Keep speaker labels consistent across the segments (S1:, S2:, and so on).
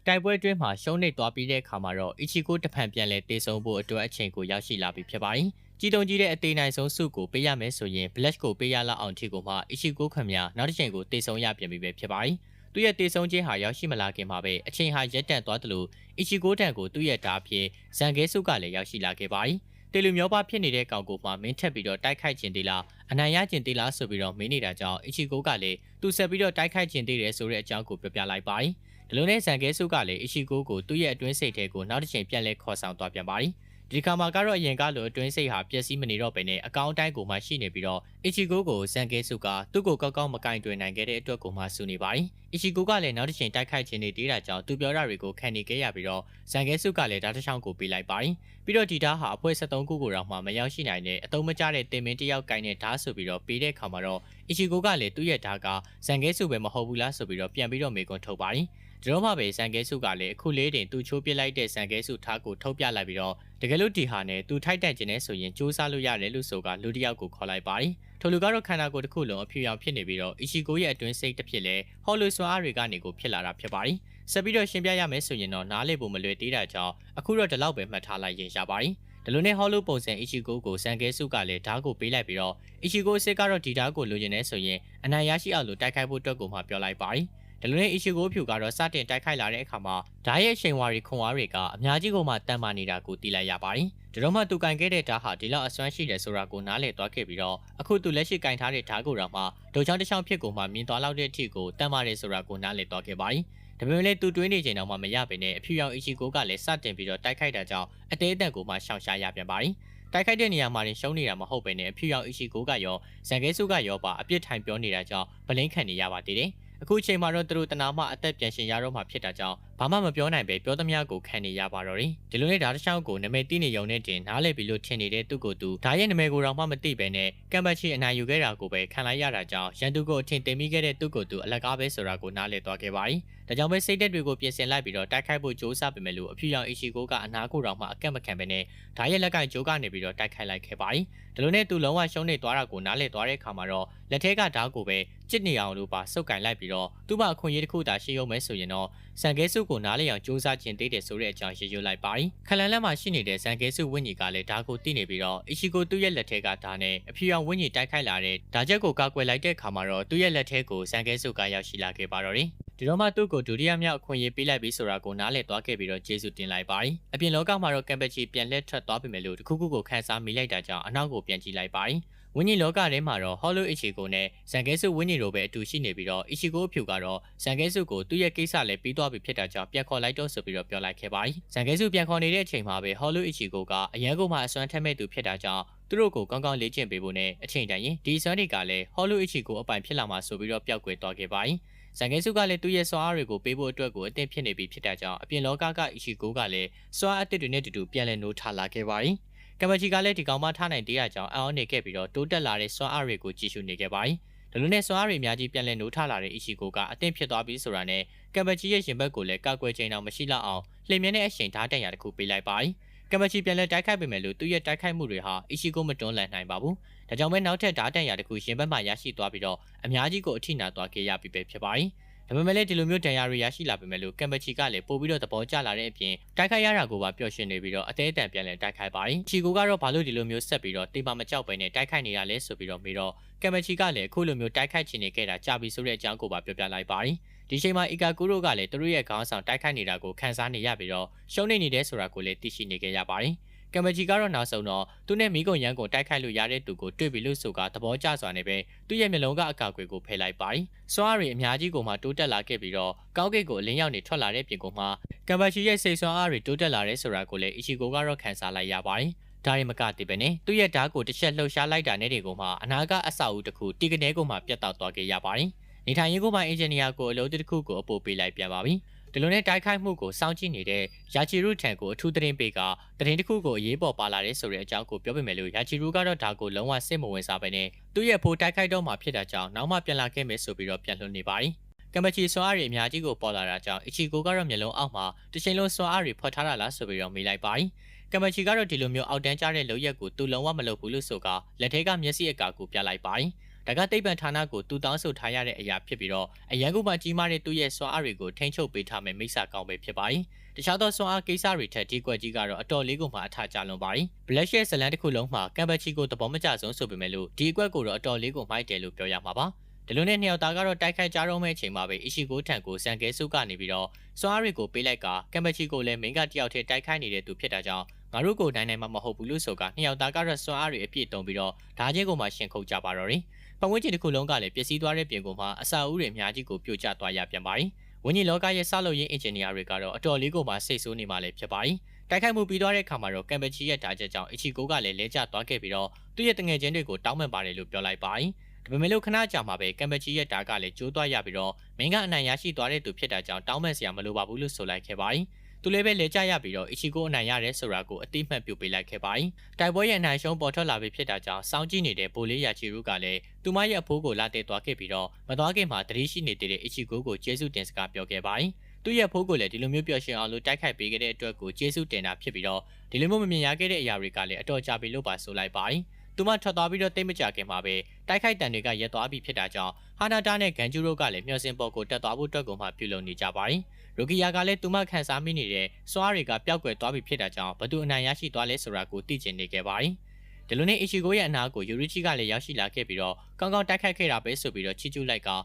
S1: တိုက်ပွဲတွင်းမှာရှုံးနိမ့်သွားပြီးတဲ့အခါမှာတော့အီချီကိုတဖန်ပြန်လဲတေဆုံဖို့အတွက်အချိန်ကိုရောက်ရှိလာပြီဖြစ်ပါတယ်။ကြီးတုံကြီးတဲ့အသေးနိုင်ဆုံးစုကိုပေးရမယ်ဆိုရင် Black ကိုပေးရလောက်အောင်ထိကိုမှအီချီကိုခင်ဗျာနောက်တစ်ချိန်ကိုတေဆုံရပြန်ပြီပဲဖြစ်ပါတယ်။သူ့ရဲ့တေဆုံခြင်းဟာရောက်ရှိမလာခင်မှာပဲအချိန်ဟာရက်တန့်သွားတယ်လို့အီချီကိုတန်ကိုသူ့ရဲ့ဓာဖြစ်ဇန်ကဲစုကလည်းရောက်ရှိလာခဲ့ပါတယ်။တေလူမျိုးပါဖြစ်နေတဲ့ကောင်ကိုမှမင်းထက်ပြီးတော့တိုက်ခိုက်ခြင်းတေးလားအနိုင်ရခြင်းတေးလားဆိုပြီးတော့မင်းနေတာကြောင့်အီချီကိုကလည်းသူဆက်ပြီးတော့တိုက်ခိုက်ခြင်းတေးတယ်ဆိုတဲ့အကြောင်းကိုပြောပြလိုက်ပါတယ်။ဒီလိုနဲ့ဇန်ကဲစုကလည်းအီချီကိုကိုသူ့ရဲ့အတွင်းစိတ်ထဲကိုနောက်တစ်ချိန်ပြန်လဲခေါ်ဆောင်သွားပြန်ပါတယ်။ဒီခါမှာကတော့အရင်ကလိုအတွင်းစိတ်ဟာပျက်စီးမနေတော့ဘဲနဲ့အကောင့်အတိုင်းကိုမှရှိနေပြီးတော့အီချီကိုကိုဇန်ကဲစုကသူ့ကိုကောက်ကောက်မကင်တွင်နိုင်ခဲ့တဲ့အတွက်ကိုမှဆူနေပါတယ်။အီချီကိုကလည်းနောက်တစ်ချိန်တိုက်ခိုက်ခြင်းတွေတေးတာကြောင့်သူပြောတာတွေကိုခံနေခဲ့ရပြီးတော့ဇန်ကဲစုကလည်းဓာတ်တစ်ချောင်းကိုပေးလိုက်ပါတယ်။ပြီးတော့ဒီဓာတ်ဟာအဖွဲ73ခုကိုတော့မှမရောက်ရှိနိုင်တဲ့အတုံးမကျတဲ့တင်မင်းတယောက်ကင်တဲ့ဓာတ်ဆိုပြီးတော့ပေးတဲ့ခါမှာတော့အီချီကိုကလည်းသူ့ရဲ့ဓာတ်ကဇန်ကဲစုပဲမဟုတ်ဘူးလားဆိုပြီးတော့ပြန်ပြီးတော့မေကွန်ထုတ်ပါတယ်။ဒီတော့မှပဲဇန်ကဲစုကလည်းအခုလေးတင်သူချိုးပစ်လိုက်တဲ့ဇန်ကဲစုထားကိုထုတ်ပြလိုက်ပြီးတော့တကယ်လို့ဒီဟာနဲ့သူထိုက်တန့်ခြင်းနဲ့ဆိုရင်စူးစမ်းလို့ရတယ်လို့ဆိုကလူတစ်ယောက်ကိုခေါ်လိုက်ပါတယ်။ထိုလူကတော့ခန္ဓာကိုယ်တစ်ခုလုံးအဖြူရောင်ဖြစ်နေပြီးတော့အီချီကိုရဲ့အတွင်းစိတ်တစ်ဖြစ်လဲဟော်လူစွာအားတွေကနေကိုဖြစ်လာတာဖြစ်ပါတယ်။ဆက်ပြီးတော့ရှင်းပြရမယ်ဆိုရင်တော့နားလေဖို့မလွယ်သေးတာကြောင့်အခုတော့ဒီလောက်ပဲမှတ်ထားလိုက်ရင်ရပါတယ်။ဒီလိုနဲ့ဟော်လူပုံစံအီချီကိုကိုဇန်ကဲစုကလည်းဓာတ်ကိုပေးလိုက်ပြီးတော့အီချီကိုစစ်ကတော့ဒီဓာတ်ကိုလိုချင်နေဆိုရင်အနိုင်ရရှိအောင်လို့တိုက်ခိုက်ဖို့အတွက်ကိုမှပြောလိုက်ပါတယ်။ဒီလိုနဲ့အီချီကိုဖြူကတော့စတင်တိုက်ခိုက်လာတဲ့အခါမှာဓာတ်ရဲ့ချိန်ဝါရီခွန်အားတွေကအများကြီးကိုမှတန်မာနေတာကိုသိလိုက်ရပါတယ်။ဒီတော့မှသူကင်ခဲ့တဲ့ဓာတ်ဟာဒီလောက်အစွမ်းရှိတယ်ဆိုတာကိုနားလည်သွားခဲ့ပြီးတော့အခုသူလက်ရှိကင်ထားတဲ့ဓာတ်ကိုတော့မှဒုံချောင်းတစ်ချောင်းဖြစ်ကိုမှမြင်သွားလောက်တဲ့အထိကိုတန်မာတယ်ဆိုတာကိုနားလည်သွားခဲ့ပါတယ်။ဒါပေမဲ့လည်းသူတွေးနေချိန်တော့မှမရပါနဲ့အဖြူရောင်အီချီကိုကလည်းစတင်ပြီးတော့တိုက်ခိုက်တာကြောင့်အသေးအတန်ကိုမှရှောင်ရှားရပြန်ပါတယ်။တိုက်ခိုက်တဲ့နေရာမှာရှုံးနေတာမဟုတ်ပဲနဲ့အဖြူရောင်အီချီကိုကရောဇန်ကဲစုကရောပါအပြစ်ထိုင်ပြောနေတာကြောင့်ဗလင်းခံနေရပါသေးတယ်။အခုချိန်မှာတော့သူတို့တနာမှအသက်ပြန်ရှင်ရတော့မှဖြစ်တာကြောင့်ဘာမှမပြောနိုင်ပဲပြောသမျှကိုခံနေရပါတော့တယ်ဒီလိုနဲ့ဓာတ်တစ်ချောင်းကိုနာမည်သိနေုံနဲ့တင်နားလည်ပြီးလို့ထင်နေတဲ့သူ့ကိုယ်သူဓာတ်ရဲ့နာမည်ကိုတော့မှမသိပဲနဲ့ကမ်ဘတ်ချီအနိုင်ယူခဲ့တာကိုပဲခံလိုက်ရတာကြောင့်ရန်သူကိုအထင်တင်မိခဲ့တဲ့သူ့ကိုယ်သူအလကားပဲဆိုတာကိုနားလည်သွားခဲ့ပါတယ်ဒါကြောင့်ပဲစိတ်သက်တွေကိုပြင်ဆင်လိုက်ပြီးတော့တိုက်ခိုက်ဖို့ကြိုးစားပေမဲ့လို့အဖြူရောင်အီချီကိုကအနာကိုတော့မှအကန့်မခံပဲနဲ့ဓာတ်ရဲ့လက်ကင်ကြိုးကနေပြီးတော့တိုက်ခိုက်လိုက်ခဲ့ပါတယ်ဒီလိုနဲ့သူလုံးဝရှုံးနေသွားတာကိုနားလည်သွားတဲ့အခါမှာတော့လက်ထဲကဓာတ်ကိုပဲကြစ်နေအောင်လို့ပါစုပ်ကင်လိုက်ပြီးတော့သူ့ဘာအခွင့်အရေးတစ်ခုသာရှိရုံပဲဆိုရင်တော့ဇန်ကဲစုကိုနားလည်အောင်ကြိုးစားခြင်းသေးတယ်ဆိုတဲ့အကြောင်းရေးရွလိုက်ပါတယ်ခလန်လက်မှာရှိနေတဲ့ဇန်ကဲစုဝင်းကြီးကလည်းဓာတ်ကိုသိနေပြီးတော့အီချီကိုသူ့ရဲ့လက်ထဲကဓာတ်နဲ့အဖြူရောင်ဝင်းကြီးတိုက်ခိုက်လာတဲ့ဓာတ်ချက်ကိုကာကွယ်လိုက်တဲ့အခါမှာတော့သူ့ရဲ့လက်ထဲကိုဇန်ကဲစုကရောက်ရှိလာခဲ့ပါတော့တယ်ဒီတော့မှသူ့ကိုဒုတိယမြောက်အခွင့်အရေးပေးလိုက်ပြီးဆိုတာကိုနားလည်သွားခဲ့ပြီးတော့ကျေးဇူးတင်လိုက်ပါတယ်အပြင်လောကမှာတော့ကမ်ဘက်ချီပြန်လက်ထွက်သွားပြီမဲ့လို့တခုခုကိုခန်းစားမိလိုက်တာကြောင့်အနောက်ကိုပြန်ကြည့်လိုက်ပါတယ်ဝင်းကြီးလောကထဲမှာတော့ဟော်လိုအီချီကိုနဲ့ဇန်ကဲစုဝင်းကြီးတို့ပဲအတူရှိနေပြီးတော့အီချီကိုအဖြူကတော့ဇန်ကဲစုကိုသူ့ရဲ့ကိစ္စလည်းပြီးသွားပြီဖြစ်တာကြောင့်ပြန်ခေါ်လိုက်တော့ဆိုပြီးတော့ပြောလိုက်ခဲ့ပါတယ်ဇန်ကဲစုပြန်ခေါ်နေတဲ့အချိန်မှာပဲဟော်လိုအီချီကိုကအရန်ကိုမှအစွမ်းထက်မဲ့သူဖြစ်တာကြောင့်သူတို့ကိုကောင်းကောင်းလေ့ကျင့်ပေးဖို့နဲ့အချိန်တန်ရင်ဒီစွမ်းတွေကလည်းဟော်လိုအီချီကိုအပိုင်ဖြစ်လာမှာဆိုပြီးတော့ပျောက်ကွယ်သွားခဲ့ပါတယ်ဇန်ကဲစုကလည်းသူ့ရဲ့စွမ်းအားတွေကိုပေးဖို့အတွက်ကိုအသင့်ဖြစ်နေပြီဖြစ်တဲ့ကြောင့်အပြင်လောကကအီချီကိုကလည်းစွမ်းအားအသစ်တွေနဲ့တူတူပြန်လည်နိုးထလာခဲ့ပါတယ်ကမ်ဘတ်ချီကလည်းဒီကောင်မထားနိုင်သေးတာကြောင့်အောင်းနေခဲ့ပြီးတော့တိုးတက်လာတဲ့စွမ်းအားတွေကိုကြည့်ရှုနေခဲ့ပါတယ်ဒီလိုနဲ့စွမ်းအားတွေအများကြီးပြန်လည်နိုးထလာတဲ့အီချီကိုကအသင့်ဖြစ်သွားပြီဆိုတာနဲ့ကမ်ဘတ်ချီရဲ့ရင်ဘတ်ကိုလည်းကာကွယ်ချိန်အောင်မရှိလောက်အောင်လှိမ့်မြဲတဲ့အချိန်ဓာတ်တန်ရာတစ်ခုပေးလိုက်ပါတယ်ကမ်ဘတ်ချီပြန်လည်တိုက်ခိုက်ပေမဲ့လို့သူ့ရဲ့တိုက်ခိုက်မှုတွေဟာအီချီကိုမတွန်းလှန်နိုင်ပါဘူးဒါကြောင့်ပဲနောက်ထပ်ဓာတ်တန်ရာတစ်ခုရင်ဘတ်မှာရရှိသွားပြီးတော့အများကြီးကိုအထိနာသွားခဲ့ရပြီပဲဖြစ်ပါတယ်ဒါပေမဲ့လည်းဒီလိုမျိုးဒဏ်ရာတွေရရှိလာပေမဲ့လို့ကမ်ဘတ်ချီကလည်းပို့ပြီးတော့သဘောကျလာတဲ့အပြင်တိုက်ခိုက်ရတာကိုပါပျော်ရွှင်နေပြီးတော့အသေးအတန်ပြန်လည်တိုက်ခိုက်ပါတယ်ချီကိုကတော့ဘာလို့ဒီလိုမျိုးဆက်ပြီးတော့တိမ်ပါမကြောက်ပဲနဲ့တိုက်ခိုက်နေတာလဲဆိုပြီးတော့မေးတော့ကမ်ဘတ်ချီကလည်းအခုလိုမျိုးတိုက်ခိုက်ချင်နေခဲ့တာကြာပြီဆိုတဲ့အကြောင်းကိုပါပြောပြလိုက်ပါတယ်ဒီချိန်မှာအီကာကူရိုကလည်းသူတို့ရဲ့ခေါင်းဆောင်တိုက်ခိုက်နေတာကိုခန်းစားနေရပြီးတော့ရှုံးနေနေတဲ့ဆိုတာကိုလည်းသိရှိနေခဲ့ရပါတယ်ကမ်ဘတ်ချီကတော့နောက်ဆုံးတော့သူနဲ့မိကုံရန်ကိုတိုက်ခိုက်လို့ရတဲ့သူကိုတွေ့ပြီလို့ဆိုကသဘောကျစွာနဲ့ပဲသူ့ရဲ့မျက်လုံးကအကာအကွယ်ကိုဖယ်လိုက်ပါတယ်။စွမ်းအားတွေအများကြီးကိုမှတိုးတက်လာခဲ့ပြီးတော့ကောင်းကင်ကိုအလင်းရောက်နေထွက်လာတဲ့ပြင်ကိုမှကမ်ဘတ်ချီရဲ့စိတ်စွမ်းအားတွေတိုးတက်လာတဲ့ဆိုတာကိုလည်းအီချီကိုကတော့ခန်းစားလိုက်ရပါတယ်။ဒါရီမကတည်ပဲနဲ့သူ့ရဲ့ဓာတ်ကိုတစ်ချက်လှုပ်ရှားလိုက်တာနဲ့တွေကိုမှအနာကအဆောက်အဦတစ်ခုတီကနေကိုမှပြတ်တောက်သွားခဲ့ရပါတယ်။နေထိုင်ရေးကိုမှအင်ဂျင်နီယာကိုအလုပ်တစ်ခုကိုအပို့ပေးလိုက်ပြန်ပါပြီ။ဒီလိုနဲ့တိုက်ခိုက်မှုကိုစောင့်ကြည့်နေတဲ့ယာချီရူထံကိုအထူးသတင်းပေးကသတင်းတစ်ခုကိုအရေးပေါ်ပါလာတဲ့ဆိုတဲ့အကြောင်းကိုပြောပြမယ်လို့ယာချီရူကတော့ဒါကိုလုံးဝစိတ်မဝင်စားပဲနဲ့သူ့ရဲ့ဖိုးတိုက်ခိုက်တော့မှဖြစ်တာကြောင့်နောက်မှပြန်လာခဲ့မယ်ဆိုပြီးတော့ပြန်လွှတ်နေပါတယ်ကမ်ဘတ်ချီစွမ်းအားတွေအများကြီးကိုပေါ်လာတာကြောင့်အီချီကိုကတော့မျက်လုံးအောက်မှာတစ်ချိန်လုံးစွမ်းအားတွေဖွက်ထားတာလားဆိုပြီးတော့မေးလိုက်ပါတယ်ကမ်ဘတ်ချီကတော့ဒီလိုမျိုးအောက်တန်းကျတဲ့လုပ်ရက်ကိုသူလုံးဝမလုပ်ဘူးလို့ဆိုကလက်ထဲကမျက်စိအကာကိုပြလိုက်ပါတယ် ဒါကသိပ္ပံဌာနကိုတူတောင်းဆိုထားရတဲ့အရာဖြစ်ပြီးတော့အရန်ကုန်မှာကြီးမားတဲ့သူ့ရဲ့စွမ်းအားတွေကိုထိန်းချုပ်ပေးထားမယ်မိစ္ဆာကောင်းပဲဖြစ်ပါတယ်တခြားသောစွမ်းအားကိစ္စတွေထက်ဒီကွက်ကြီးကတော့အတော်လေးကိုမှအထကြလွန်ပါတယ်။ Black ရဲ့ဇလန်တစ်ခုလုံးမှာကမ်ဘချီကိုသဘောမကျဆုံးဆိုပေမဲ့လို့ဒီအကွက်ကိုတော့အတော်လေးကိုမိုက်တယ်လို့ပြောရမှာပါ။ဒီလိုနဲ့နှစ်ယောက်သားကတော့တိုက်ခိုက်ကြတော့မယ့်အချိန်မှာပဲအီရှီကိုထံကိုစံကဲစုကနေပြီးတော့စွမ်းအားတွေကိုပေးလိုက်ကကမ်ဘချီကိုလည်းမင်းကတယောက်တည်းတိုက်ခိုက်နေတဲ့သူဖြစ်တာကြောင့်ငါတို့ကိုနိုင်မှာမဟုတ်ဘူးလို့ဆိုကနှစ်ယောက်သားကတော့စွမ်းအားတွေအပြည့်တုံပြီးတော့ဓာချင်းကိုမှရှင်ခုတ်ကြပါတော့တယ်။ပတ်ဝန်းကျင်တစ်ခုလုံးကလည်းပျက်စီးသွားတဲ့ပြင်ကိုမှအစာအုပ်တွေအများကြီးကိုပြိုကျသွားရပြန်ပါတယ်။ဝင်းကြီးလောကရဲ့ဆောက်လုပ်ရေးအင်ဂျင်နီယာတွေကတော့အတော်လေးကိုမှစိတ်ဆိုးနေမှလည်းဖြစ်ပါတယ်။တိုက်ခိုက်မှုပြီးသွားတဲ့အခါမှာတော့ကမ်ဘချီရဲ့ဓာချက်ကြောင့်အီချီကိုကလည်းလဲကျသွားခဲ့ပြီးတော့သူ့ရဲ့တငယ်ချင်းတွေကိုတောင်းပန်ပါတယ်လို့ပြောလိုက်ပါတယ်။ဒါပေမဲ့လို့ခဏကြာမှပဲကမ်ဘချီရဲ့ဓာကလည်းကျိုးသွားရပြီးတော့မင်းကအနိုင်ရရှိသွားတဲ့သူဖြစ်တာကြောင့်တောင်းပန်စရာမလိုပါဘူးလို့ဆိုလိုက်ခဲ့ပါတယ်။သူလည်းပဲလဲကျရပြီးတော့အီချီကိုအနိုင်ရတယ်ဆိုတာကိုအတိအမှတ်ပြုပေးလိုက်ခဲ့ပါတယ်။တိုက်ပွဲရဲ့အနိုင်ရှုံးပေါ်ထွက်လာပြီးဖြစ်တာကြောင့်စောင်းကြည့်နေတဲ့ဘိုလေးယာချီရုကလည်းသူမရဲ့အဖိုးကိုလာတဲ့သွားခဲ့ပြီးတော့မသွားခင်မှာတတိရှိနေတဲ့အီချီကိုကျေးဇူးတင်စကားပြောခဲ့ပါတယ်။သူ့ရဲ့ဖိုးကိုလည်းဒီလိုမျိုးပျော်ရွှင်အောင်လို့တိုက်ခိုက်ပေးခဲ့တဲ့အတွက်ကိုကျေးဇူးတင်တာဖြစ်ပြီးတော့ဒီလိုမျိုးမမြင်ရခဲ့တဲ့အရာတွေကလည်းအတော်ကြာပြီလို့ပါဆိုလိုက်ပါတယ်။သူမထွက်သွားပြီးတော့တိတ်မကြခင်မှာပဲတိုက်ခိုက်တန်တွေကရက်သွားပြီးဖြစ်တာကြောင့်ဟာနာတာနဲ့ဂန်ဂျူရိုကလည်းမျှော်စင်ပေါ်ကိုတက်သွားဖို့အတွက်ကိုမှပြုလုပ်နေကြပါတယ်။ရိုကီယာကလည်းသူမခန်းစားမိနေတဲ့စွားတွေကပျောက်ကွယ်သွားပြီးဖြစ်တာကြောင့်ဘသူအနိုင်ရရှိသွားလဲဆိုတာကိုသိချင်နေခဲ့ပါတယ်။ဒီလိုနဲ့အီချီကိုရဲ့အနာကိုယူရီချီကလည်းရောက်ရှိလာခဲ့ပြီးတော့ကောင်းကောင်းတိုက်ခိုက်ခဲ့တာပဲဆိုပြီးတော့ချီကျူးလိုက်က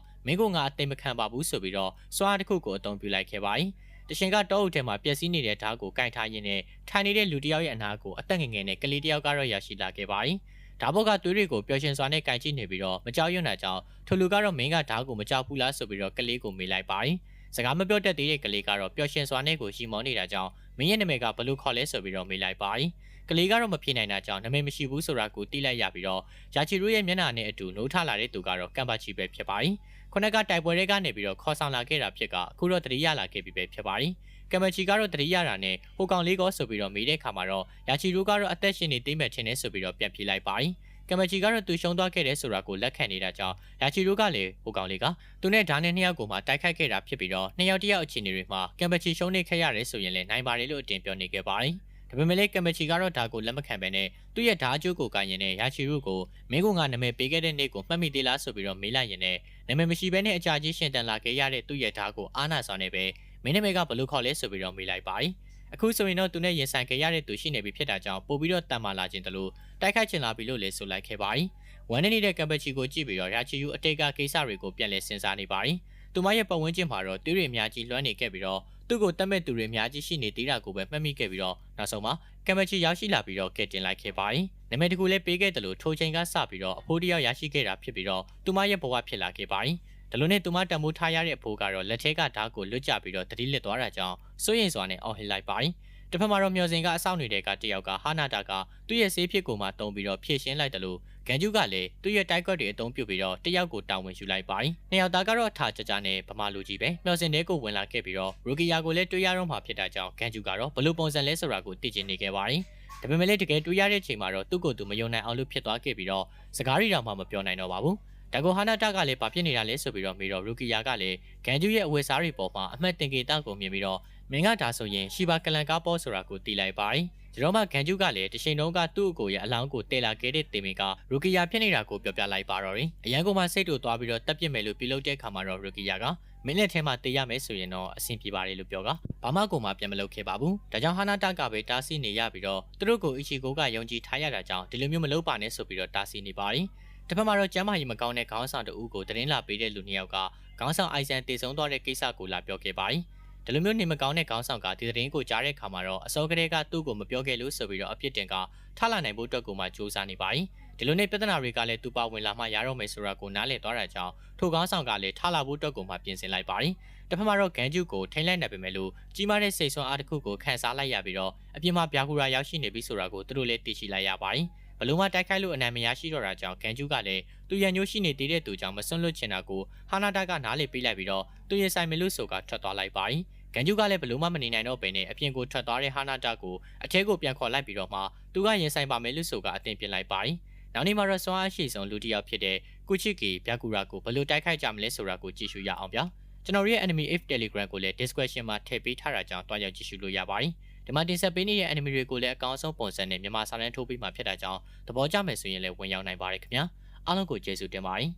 S1: မင်းကငါအသိမခံပါဘူးဆိုပြီးတော့စွားတစ်ခုကိုအသုံးပြုလိုက်ခဲ့ပါတယ်။တရှင်ကတောအုပ်ထဲမှာပျက်စီးနေတဲ့ဓာတ်ကိုကင်ထားရင်းနဲ့ထိုင်နေတဲ့လူတစ်ယောက်ရဲ့အနာကိုအသက်ငယ်ငယ်နဲ့ကလေးတစ်ယောက်ကတော့ရရှိလာခဲ့ပါတယ်။ဓာတ်ဘောကသွေးတွေကိုပျော်ရွှင်စွာနဲ့ကင်ကြည့်နေပြီးတော့မကြောက်ရွံ့တာကြောင့်ထိုလူကတော့မင်းကဓာတ်ကိုမကြောက်ဘူးလားဆိုပြီးတော့ကလေးကိုမေးလိုက်ပါတယ်။စကားမပြောတတ်သေးတဲ့ကလေးကတော့ပျော်ရွှင်စွာနဲ့ကိုရီမောနေတာကြောင့်မင်းရဲ့နာမည်ကဘလို့ခေါ်လဲဆိုပြီးတော့မေးလိုက်ပါတယ်။ကလေးကတော့မဖြေနိုင်တာကြောင့်နာမည်မရှိဘူးဆိုတာကိုသိလိုက်ရပြီးတော့ယာချီရိုရဲ့မျက်နှာနဲ့အတူနိုးထလာတဲ့သူကတော့ကမ်ဘချီပဲဖြစ်ပါတယ်။ခုနကတိုက်ပွဲတွေကနေပြီးတော့ခေါ်ဆောင်လာခဲ့တာဖြစ်ကအခုတော့တတိယလာခဲ့ပြီပဲဖြစ်ပါတယ်။ကမ်ဘချီကတော့တတိယတာနဲ့ဟိုကောင်လေးကောဆိုပြီးတော့မေးတဲ့ခါမှာတော့ယာချီရိုကတော့အသက်ရှင်နေသိမဲ့ချင်းနေဆိုပြီးတော့ပြန်ပြေးလိုက်ပါတယ်။ကမ်ဘချီကတော့သူရှုံးသွားခဲ့တဲ့ဆိုတာကိုလက်ခံနေတာကြောင့်ယာချီရိုကလည်းဟိုကောင်လေးကသူနဲ့ဓာတ်နဲ့နှစ်ယောက်ကိုမှတိုက်ခိုက်ခဲ့တာဖြစ်ပြီးတော့နှစ်ယောက်တယောက်အခြေအနေတွေမှာကမ်ဘချီရှုံးနေခဲ့ရတယ်ဆိုရင်လည်းနိုင်ပါတယ်လို့အတင်ပြောနေခဲ့ပါတယ်။ဒါပေမဲ့လည်းကမ်ဘချီကတော့ဒါကိုလက်မခံဘဲနဲ့သူ့ရဲ့ဓာတ်အကျိုးကိုကိုင်ရင်နဲ့ယာချီရိုကိုမင်းကနာမည်ပေးခဲ့တဲ့နေ့ကိုမှတ်မိသေးလားဆိုပြီးတော့မေးလိုက်ရင်နဲ့နာမည်မရှိဘဲနဲ့အကြာကြီးရှင်တန်လာခဲ့ရတဲ့သူ့ရဲ့ဓာတ်ကိုအာနာစွာနဲ့ပဲမင်းနာမည်ကဘလို့ခေါ်လဲဆိုပြီးတော့မေးလိုက်ပါတယ်။အခုဆိုရင်တော့သူနဲ့ရင်ဆိုင်ခဲ့ရတဲ့သူရှိနေပြီဖြစ်တာကြောင့်ပို့ပြီးတော့တန်မာလာခြင်းတလို့တိုက်ခိုက်ချင်လာပြီလို့လည်းဆိုလိုက်ခဲ့ပါတယ်။ဝန်နေတဲ့ကမ်ဘချီကိုကြည့်ပြီးတော့ယာချီယူအတိတ်ကကိစ္စတွေကိုပြန်လည်စဉ်းစားနေပါတယ်။သူမရဲ့ပတ်ဝန်းကျင်မှာတော့သူတွေအများကြီးလွှမ်းနေခဲ့ပြီးတော့သူ့ကိုတတ်မဲ့သူတွေအများကြီးရှိနေသေးတာကိုပဲမှတ်မိခဲ့ပြီးတော့နောက်ဆုံးမှာကမ်ဘချီရောက်ရှိလာပြီးတော့ကဲတင်လိုက်ခဲ့ပါတယ်။နာမည်တကူလည်းပေးခဲ့တယ်လို့ထိုချိန်ကစပြီးတော့အဖိုးတယောက်ရရှိခဲ့တာဖြစ်ပြီးတော့သူမရဲ့ဘဝဖြစ်လာခဲ့ပါတယ်။ဒါလိုနဲ့သူမတံမိုးထားရတဲ့အဖိုးကတော့လက်ထဲကဓာတ်ကိုလွတ်ကျပြီးတော့တတိလစ်သွားတာကြောင့်စိုးရိမ်စွာနဲ့အော်ဟစ်လိုက်ပါတယ်။တစ်ဖက်မှာတော့မျော်စင်ကအဆောက်နေတဲ့ကတယောက်ကဟာနာတာကသူ့ရဲ့ဆေးဖြစ်ကိုမှတုံးပြီးတော့ဖြည့်ရှင်းလိုက်တယ်လို့ဂန်ဂျူကလည်းသူ့ရဲ့တိုက်ကွက်တွေအသုံးပြုပြီးတော့တယောက်ကိုတာဝန်ယူလိုက်ပါတယ်။နှစ်ယောက်သားကတော့ထာကြကြနဲ့ဗမာလူကြီးပဲမျော်စင်တဲ့ကိုဝင်လာခဲ့ပြီးတော့ရိုကီယာကိုလည်းတွေ့ရတော့မှဖြစ်တာကြောင့်ဂန်ဂျူကတော့ဘလို့ပုံစံလဲဆိုတာကိုသိချင်နေခဲ့ပါတယ်။ဒါပေမဲ့လည်းတကယ်တွေ့ရတဲ့ချိန်မှာတော့သူ့ကိုယ်သူမယုံနိုင်အောင်လို့ဖြစ်သွားခဲ့ပြီးတော့စကားရီတောင်မှမပြောနိုင်တော့ပါဘူး။ဒါကိုဟာနာတာကလည်းဘာဖြစ်နေတာလဲဆိုပြီးတော့မေးတော့ရိုကီယာကလည်းဂန်ဂျူရဲ့အဝတ်စားတွေပေါ်မှာအမှတ်တင်ကေတာကိုမြင်ပြီးတော့မင်းကဒါဆိုရင်ရှီဘာကလန်ကားပေါ်ဆိုတာကိုသိလိုက်ပါတယ်။ဒီတော့မှဂန်ဂျူကလည်းတချိန်တုန်းကသူ့အကိုရဲ့အလောင်းကိုတည်လာခဲ့တဲ့တင်မင်ကရိုကီယာဖြစ်နေတာကိုပြောပြလိုက်ပါတော့တယ်။အရန်ကမှစိတ်တူသွားပြီးတော့တက်ပြစ်မယ်လို့ပြုလုပ်တဲ့ခါမှာတော့ရိုကီယာကမင်းလက်ထဲမှာတည်ရမယ်ဆိုရင်တော့အဆင်ပြေပါတယ်လို့ပြောကဘာမှကိုမှပြန်မလုပ်ခဲ့ပါဘူး။ဒါကြောင့်ဟာနာတာကပဲတားဆီးနေရပြီးတော့သူတို့ကိုအီချီကိုကယုံကြည်ထားရတာကြောင့်ဒီလိုမျိုးမလုပ်ပါနဲ့ဆိုပြီးတော့တားဆီးနေပါတယ်။တစ်ဖက်မှာတော့ကျမ်းမာရေးမကောင်းတဲ့ခေါင်းဆောင်တဦးကိုသတင်းလာပေးတဲ့လူနှစ်ယောက်ကခေါင်းဆောင်အိုင်ဆန်တည်ဆုံသွားတဲ့ကိစ္စကိုလာပြောခဲ့ပါတယ်။ဒီလိုမျိုးနေမကောင်းတဲ့ခေါင်းဆောင်ကဒီသတင်းကိုကြားတဲ့ခါမှာတော့အစောကတည်းကသူ့ကိုမပြောခဲ့လို့ဆိုပြီးတော့အပြစ်တင်ကထလာနိုင်ဖို့အတွက်ကိုမှစူးစမ်းနေပါတယ်။ဒီလိုနဲ့ပြဿနာတွေကလည်းသူပါဝင်လာမှရတော့မယ်ဆိုတာကိုနားလည်သွားတာကြောင့်ထိုခေါင်းဆောင်ကလည်းထလာဖို့အတွက်ကိုမှပြင်ဆင်လိုက်ပါတယ်။တစ်ဖက်မှာတော့ဂန်ဂျူကိုထိန်းလိုက်နိုင်ပေမဲ့လို့ကြီးမားတဲ့စိတ်ဆွမ်းအားတစ်ခုကိုခန်းစားလိုက်ရပြီးတော့အပြင်မှာဗျာဂူရာရောက်ရှိနေပြီဆိုတာကိုသူတို့လည်းသိရှိလိုက်ရပါတယ်။ဘလုံးမတိုက်ခိုက်လို့အနိုင်မရရှိတော့တာကြောင့်ဂန်ဂျူကလည်းသူရန်ညိုးရှိနေသေးတဲ့သူကြောင့်မစွန့်လွတ်ချင်တာကိုဟာနာတာကနားလေပေးလိုက်ပြီးတော့သူရဲ့ဆိုင်မလို့ဆိုကထွက်သွားလိုက်ပါတယ်။ဂန်ဂျူကလည်းဘလုံးမနေနိုင်တော့ဘဲနဲ့အပြင်ကိုထွက်သွားတဲ့ဟာနာတာကိုအထဲကိုပြန်ခေါ်လိုက်ပြီးတော့မှသူကရင်ဆိုင်ပါမယ်လို့ဆိုကအတင်ပြလိုက်ပါတယ်။နောက်နေ့မှာတော့စွမ်းအားရှိဆုံးလူတစ်ယောက်ဖြစ်တဲ့ကူချီကီဗျာဂူရာကိုဘလို့တိုက်ခိုက်ကြမလဲဆိုတာကိုကြည့်ရှုရအောင်ဗျာ။ကျွန်တော်ရဲ့ Enemy If Telegram ကိုလည်း description မှာထည့်ပေးထားတာကြောင့်တွားရောက်ကြည့်ရှုလို့ရပါတယ်။ဒီမှာတင်ဆက်ပေးနေတဲ့ enemy တွေကိုလည်းအကောင်းဆုံးပုံစံနဲ့မြန်မာစာတန်းထိုးပေးမှာဖြစ်တာကြောင့်သဘောကျမယ်ဆိုရင်လည်းဝင်ရောက်နိုင်ပါတယ်ခင်ဗျာ။ အားလုံးကိုကျေးဇူးတင်ပါတယ်